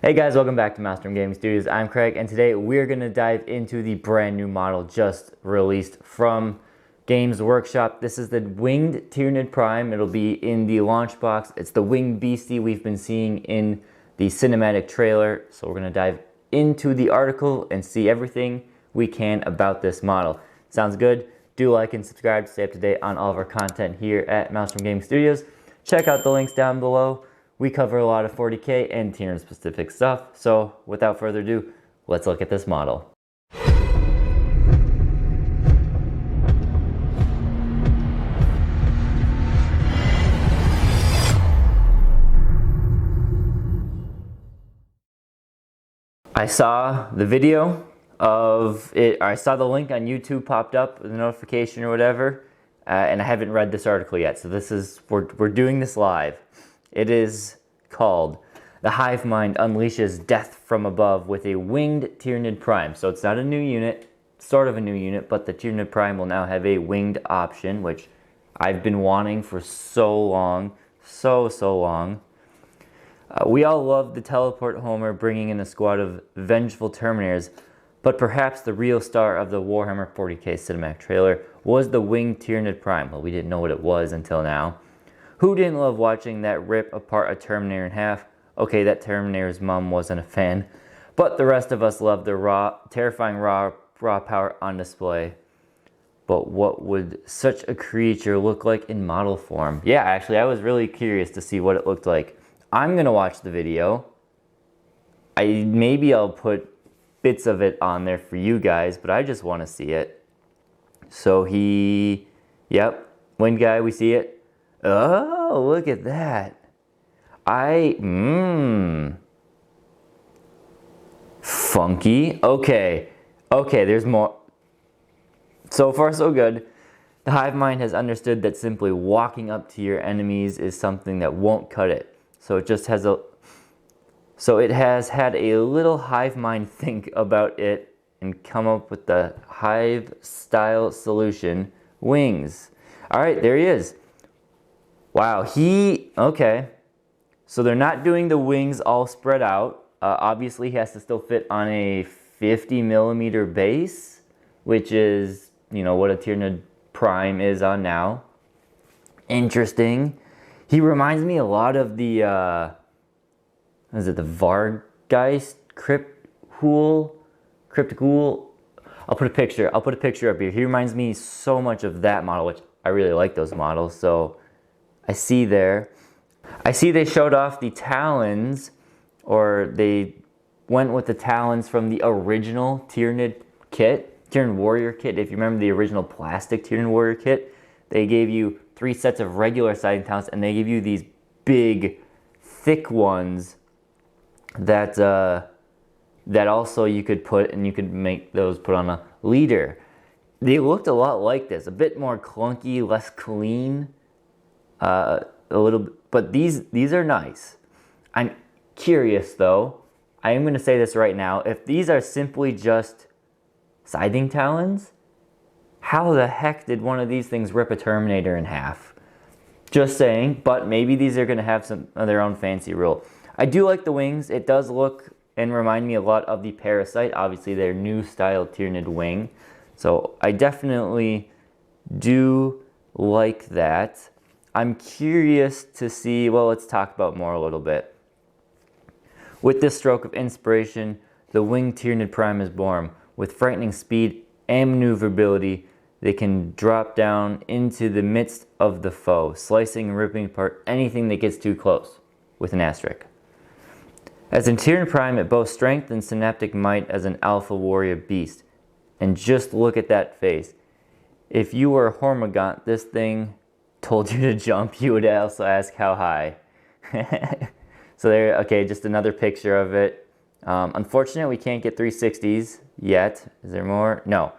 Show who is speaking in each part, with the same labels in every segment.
Speaker 1: Hey guys, welcome back to Master Gaming Studios. I'm Craig, and today we're going to dive into the brand new model just released from Games Workshop. This is the Winged Tyranid Prime. It'll be in the launch box. It's the winged beastie we've been seeing in the cinematic trailer. So we're going to dive into the article and see everything we can about this model. Sounds good? Do like and subscribe to stay up to date on all of our content here at Master Gaming Studios. Check out the links down below. We cover a lot of 40K and Tyranid specific stuff, so without further ado, let's look at this model. I saw the video of it, I saw the link on YouTube popped up, the notification or whatever, and I haven't read this article yet, so this is, we're doing this live. It is called The Hive Mind Unleashes Death from Above with a Winged Tyranid Prime. So it's not a new unit, sort of a new unit, but the Tyranid Prime will now have a winged option, which I've been wanting for so long, so long. We all love the teleport Homer bringing in a squad of vengeful Terminators, but perhaps the real star of the Warhammer 40K cinematic trailer was the Winged Tyranid Prime. Well, we didn't know what it was until now. Who didn't love watching that rip apart a Terminator in half? Okay, that Terminator's mom wasn't a fan, but the rest of us loved the terrifying raw power on display. But what would such a creature look like in model form? Yeah, actually, I was really curious to see what it looked like. I'm gonna watch the video. Maybe I'll put bits of it on there for you guys, but I just want to see it. So yep, winged guy, we see it. Oh, look at that. Funky. Okay, there's more. So far, so good. The Hive Mind has understood that simply walking up to your enemies is something that won't cut it. So it has had a little Hive Mind think about it and come up with the Hive style solution, wings. All right, there he is. Wow, okay. So they're not doing the wings all spread out. Obviously, he has to still fit on a 50mm base, which is, you know, what a Tyranid Prime is on now. Interesting. He reminds me a lot of the, what is it, the Vargeist Cryptghoul? I'll put a picture up here. He reminds me so much of that model, which I really like those models, so I see they showed off the talons, or they went with the talons from the original Tyranid kit, Tyranid Warrior kit. If you remember the original plastic Tyranid Warrior kit, they gave you 3 sets of regular sizing talons, and they give you these big, thick ones that also you could put, and you could make those put on a leader. They looked a lot like this, a bit more clunky, less clean. A little, but these are nice. I'm curious though. I am going to say this right now. If these are simply just scything talons, how the heck did one of these things rip a Terminator in half? Just saying. But maybe these are going to have some of their own fancy rule. I do like the wings. It does look and remind me a lot of the Parasite. Obviously, their new style Tyranid wing. So I definitely do like that. I'm curious to see, well, let's talk about more a little bit. With this stroke of inspiration, the Winged Tyranid Prime is born. With frightening speed and maneuverability, they can drop down into the midst of the foe, slicing and ripping apart anything that gets too close, with an asterisk. As a Tyranid Prime, it boasts strength and synaptic might as an alpha warrior beast. And just look at that face. If you were a Hormigaunt, this thing told you to jump, you would also ask how high. So there, okay, just another picture of it. Unfortunately, we can't get 360s yet. Is there more? No.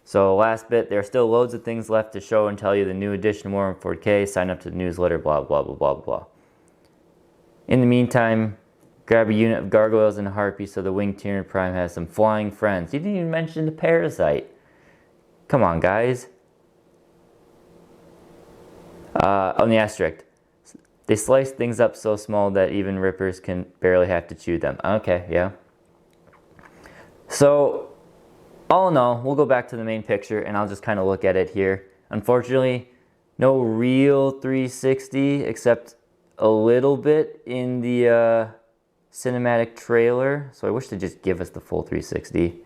Speaker 1: So last bit, there are still loads of things left to show and tell you. The new edition, Warhammer 40K, sign up to the newsletter, blah, blah, blah, blah, blah. In the meantime, grab a unit of gargoyles and a harpy so the Winged Tyranid Prime has some flying friends. You didn't even mention the Parasite. Come on, guys. On the asterisk. They slice things up so small that even rippers can barely have to chew them. Okay, yeah. So, all in all, we'll go back to the main picture and I'll just kind of look at it here. Unfortunately, no real 360 except a little bit in the cinematic trailer. So I wish they'd just give us the full 360.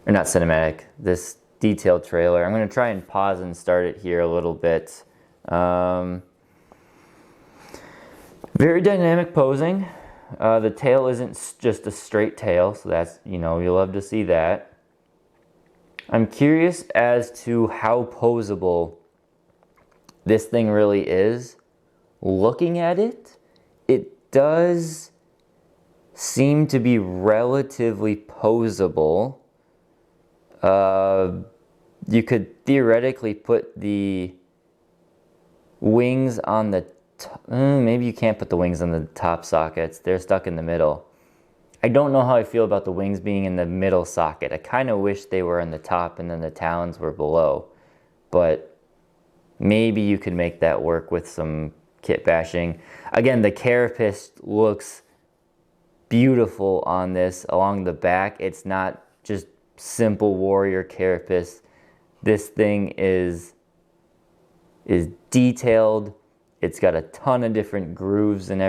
Speaker 1: Or not cinematic, this detailed trailer. I'm going to try and pause and start it here a little bit. Very dynamic posing. The tail isn't just a straight tail, so that's, you know, you'll love to see that. I'm curious as to how posable this thing really is. Looking at it, it does seem to be relatively posable. You could theoretically put the wings on the maybe you can't put the wings on the top sockets. They're stuck in the middle. I don't know how I feel about the wings being in the middle socket. I kind of wish they were on the top and then the talons were below. But maybe you could make that work with some kit bashing. Again, the carapace looks beautiful on this along the back. It's not just simple warrior carapace. This thing is detailed. It's got a ton of different grooves and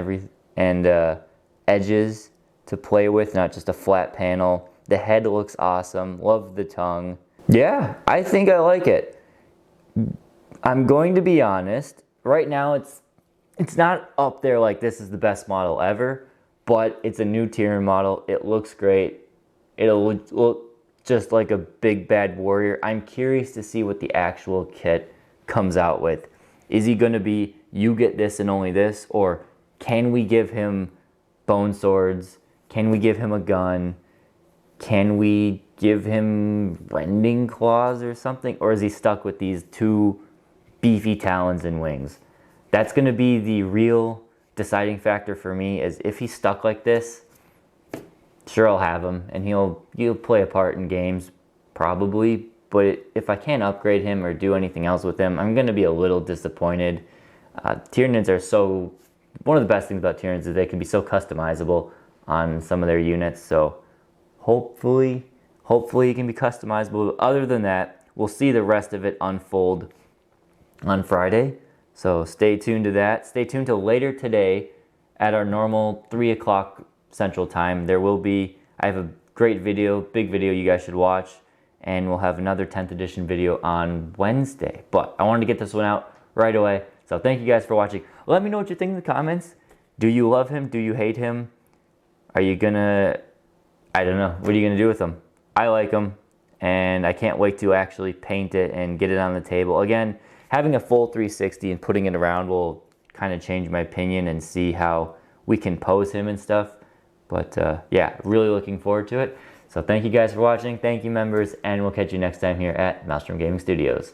Speaker 1: edges to play with, not just a flat panel. The head looks awesome. Love the tongue. Yeah, I think I like it. I'm going to be honest. Right now, it's not up there like this is the best model ever, but it's a new Tyranid model. It looks great. It'll look just like a big bad warrior. I'm curious to see what the actual kit comes out with. Is he going to be, you get this and only this? Or can we give him bone swords? Can we give him a gun? Can we give him rending claws or something? Or is he stuck with these two beefy talons and wings? That's going to be the real deciding factor for me, is if he's stuck like this, sure, I'll have him and he'll play a part in games, probably. But if I can't upgrade him or do anything else with him, I'm going to be a little disappointed. Tyranids are so... One of the best things about Tyranids is they can be so customizable on some of their units. So hopefully it can be customizable. Other than that, we'll see the rest of it unfold on Friday. So stay tuned to that. Stay tuned till later today at our normal 3 o'clock Central Time. There will be... I have a great video, big video you guys should watch. And we'll have another 10th edition video on Wednesday. But I wanted to get this one out right away. So thank you guys for watching. Let me know what you think in the comments. Do you love him? Do you hate him? Are you gonna... I don't know. What are you gonna do with him? I like him. And I can't wait to actually paint it and get it on the table. Again, having a full 360 and putting it around will kind of change my opinion and see how we can pose him and stuff. But yeah, really looking forward to it. So thank you guys for watching. Thank you, members, and we'll catch you next time here at Maelstrom Gaming Studios.